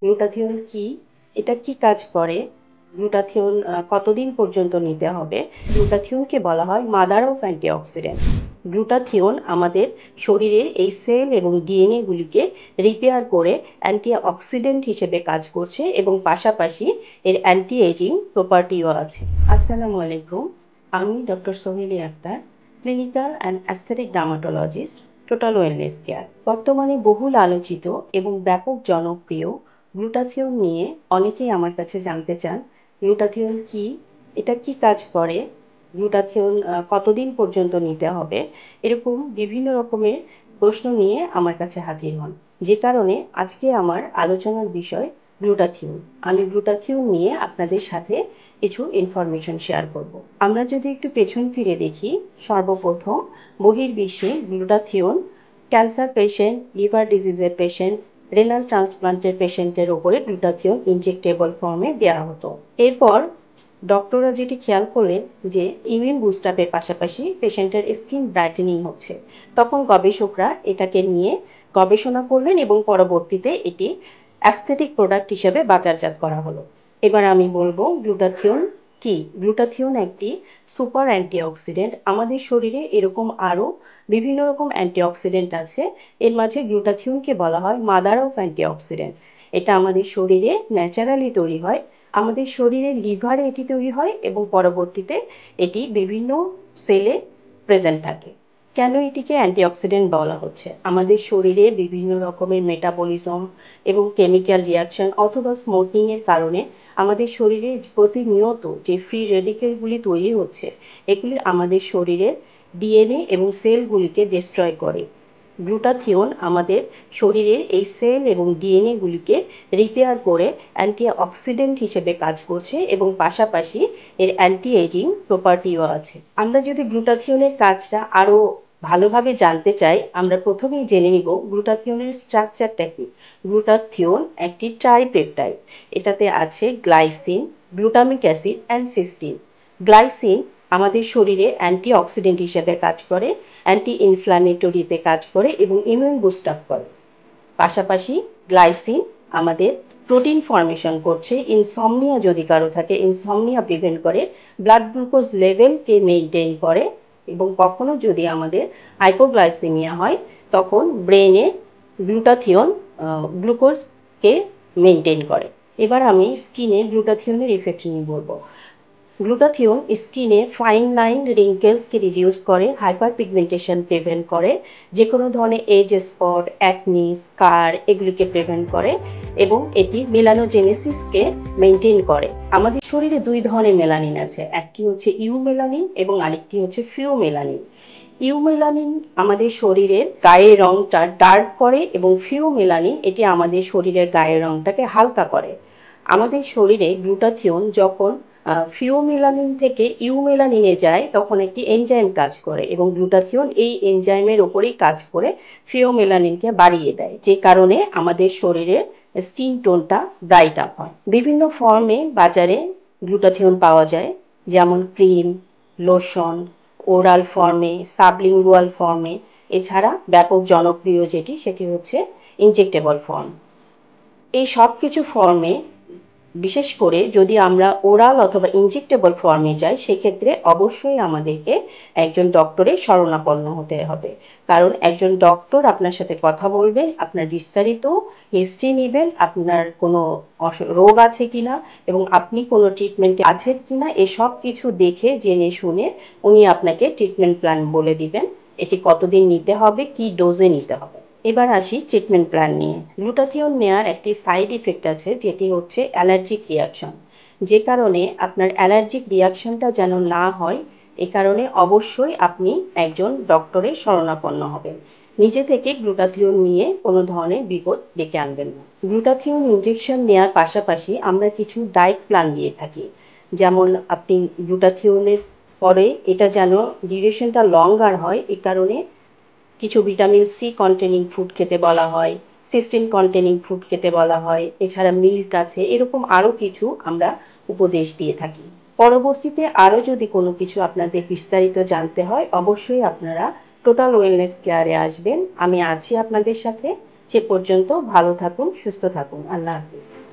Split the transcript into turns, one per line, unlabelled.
Glutathione কি? এটা কি কাজ করে? গ্লুটাথিয়ন কতদিন পর্যন্ত নিতে হবে? গ্লুটাথিয়নকে বলা হয় মাদার অফ অ্যান্টিঅক্সিডেন্ট। গ্লুটাথিয়ন আমাদের শরীরের এই সেল এবং ডিএনএ গুলিকে রিপেয়ার করে অ্যান্টিঅক্সিডেন্ট হিসেবে কাজ করছে এবং পাশাপাশি এর অ্যান্টি এজিং প্রপার্টিও আছে। আসসালামু আলাইকুম, আমি doctor Soheli Akter, clinical and aesthetic dermatologist, total wellness care. বর্তমানে বহুল আলোচিত এবং ব্যাপক জনপ্রিয় গ্লুটাথিয়ন নিয়ে অনেকেই আমার কাছে জানতে চান, গ্লুটাথিয়ন কি? এটা কি কাজ করে? গ্লুটাথিয়ন কতদিন পর্যন্ত নিতে হবে? এরকম বিভিন্ন রকমের প্রশ্ন নিয়ে আমার কাছে হাজির হন। যে কারণে আজকে আমার আলোচনার বিষয় গ্লুটাথিয়ন। আমি গ্লুটাথিয়ন নিয়ে আপনাদের সাথে কিছু ইনফরমেশন শেয়ার করব। আমরা যদি একটু পেছন ফিরে দেখি, সর্বপ্রথম বহির্বিশ্বে গ্লুটাথিয়ন ক্যান্সার পেশেন্ট, লিভার ডিজিজের পেশেন্ট, রেনাল ট্রান্সপ্লান্টের পেশেন্টের ওপরে গ্লুটাথিয়ন ইনজেক্টেবল ফর্মে দেওয়া হতো। এরপর ডক্টররা যেটি খেয়াল করলেন যে ইমিউন বুস্ট আপের পাশাপাশি পেশেন্টের স্কিন ব্রাইটেনিং হচ্ছে, তখন গবেষকরা এটাকে নিয়ে গবেষণা করলেন এবং পরবর্তীতে এটি অ্যাস্থেটিক প্রোডাক্ট হিসেবে বাজারজাত করা হলো। এবার আমি বলবো গ্লুটাথিয়ন কি? গ্লুটাথিয়ন একটি সুপার অ্যান্টিঅক্সিডেন্ট। আমাদের শরীরে এরকম আরও বিভিন্ন রকম অ্যান্টিঅক্সিডেন্ট আছে। এর মাঝে গ্লুটাথিয়নকে বলা হয় মাদার অফ অ্যান্টিঅক্সিডেন্ট। এটা আমাদের শরীরে ন্যাচারালি তৈরি হয়। আমাদের শরীরের লিভারে এটি তৈরি হয় এবং পরবর্তীতে এটি বিভিন্ন সেলে প্রেজেন্ট থাকে। কেন এটিকে অ্যান্টিঅক্সিডেন্ট বলা হচ্ছে? আমাদের শরীরে বিভিন্ন রকমের মেটাবলিজম এবং কেমিক্যাল রিয়াকশন অথবা স্মোকিংয়ের কারণে আমাদের শরীরে প্রতিনিয়ত যে ফ্রি রেডিকেলগুলি তৈরি হচ্ছে, এগুলি আমাদের শরীরের ডিএনএ এবং সেলগুলিকে ডিস্ট্রয় করে। গ্লুটাথিয়ন আমাদের শরীরের এই সেল এবং ডিএনএগুলিকে রিপেয়ার করে অ্যান্টিঅক্সিডেন্ট হিসেবে কাজ করছে এবং পাশাপাশি এর অ্যান্টি এজিং প্রপার্টিও আছে। আমরা যদি গ্লুটাথিয়নের কাজটা আরও ভালোভাবে জানতে চাই, আমরা প্রথমেই জেনে নিব গ্লুটাথিয়নের স্ট্রাকচারটা কি। গ্লুটাথিয়ন একটি ট্রাইপেপটাইড। এটাতে আছে glycine, glutamic acid and cystine. Glycine আমাদের শরীরে অ্যান্টিঅক্সিডেন্ট হিসেবে কাজ করে, অ্যান্টি ইনফ্ল্যামেটরিতে কাজ করে এবং ইমিউন বুস্ট আপ করে। পাশাপাশি গ্লাইসিন আমাদের প্রোটিন ফর্মেশন করছে। ইনসমনিয়া যদি কারো থাকে, ইনসমনিয়া প্রিভেন্ট করে, ব্লাড গ্লুকোজ লেভেলকে মেনটেন করে এবং কখনো যদি আমাদের হাইপোগ্লাইসেমিয়া হয় তখন ব্রেনে গ্লুটাথিয়ন গ্লুকোজকে মেনটেন করে। এবার আমি স্কিনে গ্লুটাথিয়নের ইফেক্ট নিয়ে বলবো। গ্লুটাথিয়ন স্কিনে ফাইন লাইন রিঙ্কেলসকে রিডিউস করে, হাইপার পিগমেন্টেশন প্রিভেন্ট করে, যে কোনো ধরনের এজ স্পট, অ্যাকনি, স্কার এগুলিকে প্রিভেন্ট করে এবং এটি মেলানোজেনেসিসকে মেনটেন করে। আমাদের শরীরে দুই ধরনের মেলানিন আছে, একটি হচ্ছে ইউমেলানিন এবং আরেকটি হচ্ছে ফিওমেলানিন। ইউমেলানিন আমাদের শরীরের গায়ের রংটা ডার্ক করে এবং ফিওমেলানিন এটি আমাদের শরীরের গায়ের রংটাকে হালকা করে। আমাদের শরীরে গ্লুটাথিয়ন যখন ফিওমেলানিন থেকে ইউমেলানিনে যায় তখন একটি এনজাইম কাজ করে এবং গ্লুটাথিয়ন এই এনজাইমের ওপরেই কাজ করে ফিওমেলানিনকে বাড়িয়ে দেয়, যে কারণে আমাদের শরীরের স্কিন টোনটা ব্রাইট আপ হয়। বিভিন্ন ফর্মে বাজারে গ্লুটাথিয়ন পাওয়া যায়, যেমন ক্রিম, লোশন, ওরাল ফর্মে, সাবলিঙ্গুয়াল ফর্মে। এছাড়া ব্যাপক জনপ্রিয় যেটি সেটি হচ্ছে ইনজেক্টেবল ফর্ম। এই সব কিছু ফর্মে, বিশেষ করে যদি আমরা ওরাল অথবা ইনজেক্টেবল ফর্মে যাই, সেক্ষেত্রে অবশ্যই আমাদেরকে একজন ডক্টরের শরণাপন্ন হতে হবে। কারণ একজন ডক্টর আপনার সাথে কথা বলবেন, আপনার বিস্তারিত হিস্ট্রি নেবেন, আপনার কোনো রোগ আছে কিনা এবং আপনি কোনো ট্রিটমেন্টে আছেন কিনা এসব কিছু দেখে জেনে শুনে উনি আপনাকে ট্রিটমেন্ট প্ল্যান বলে দিবেন, এটি কতদিন নিতে হবে, কি ডোজে নিতে হবে। এবার আসি ট্রিটমেন্ট প্ল্যান নিয়ে। গ্লুটাথিয়ন নেওয়ার একটি সাইড ইফেক্ট আছে, যেটি হচ্ছে অ্যালার্জিক রিয়াকশন। যে কারণে আপনার অ্যালার্জিক রিয়াকশনটা যেন না হয়, এ কারণে অবশ্যই আপনি একজন ডক্টরের শরণাপন্ন হবেন। নিজে থেকে গ্লুটাথিয়ন নিয়ে কোনো ধরনের বিপদ ডেকে আনবেন না। গ্লুটাথিয়ন ইনজেকশন নেওয়ার পাশাপাশি আমরা কিছু ডায়েট প্ল্যান দিয়ে থাকি। যেমন আপনি গ্লুটাথিয়নের পরে এটা যেন ডিউরেশনটা লঙ্গার হয়, এ কারণে কিছু ভিটামিন সি কন্টেনিং ফুড খেতে বলা হয়, সিস্টিন কন্টেনিং ফুড খেতে বলা হয়, এছাড়া মিল্ক আছে, এরকম আরও কিছু আমরা উপদেশ দিয়ে থাকি। পরবর্তীতে আরও যদি কোনো কিছু আপনাদের বিস্তারিত জানতে হয়, অবশ্যই আপনারা টোটাল ওয়েলনেস কেয়ারে আসবেন, আমি আছি আপনাদের সাথে। সে পর্যন্ত ভালো থাকুন, সুস্থ থাকুন। আল্লাহ হাফিজ।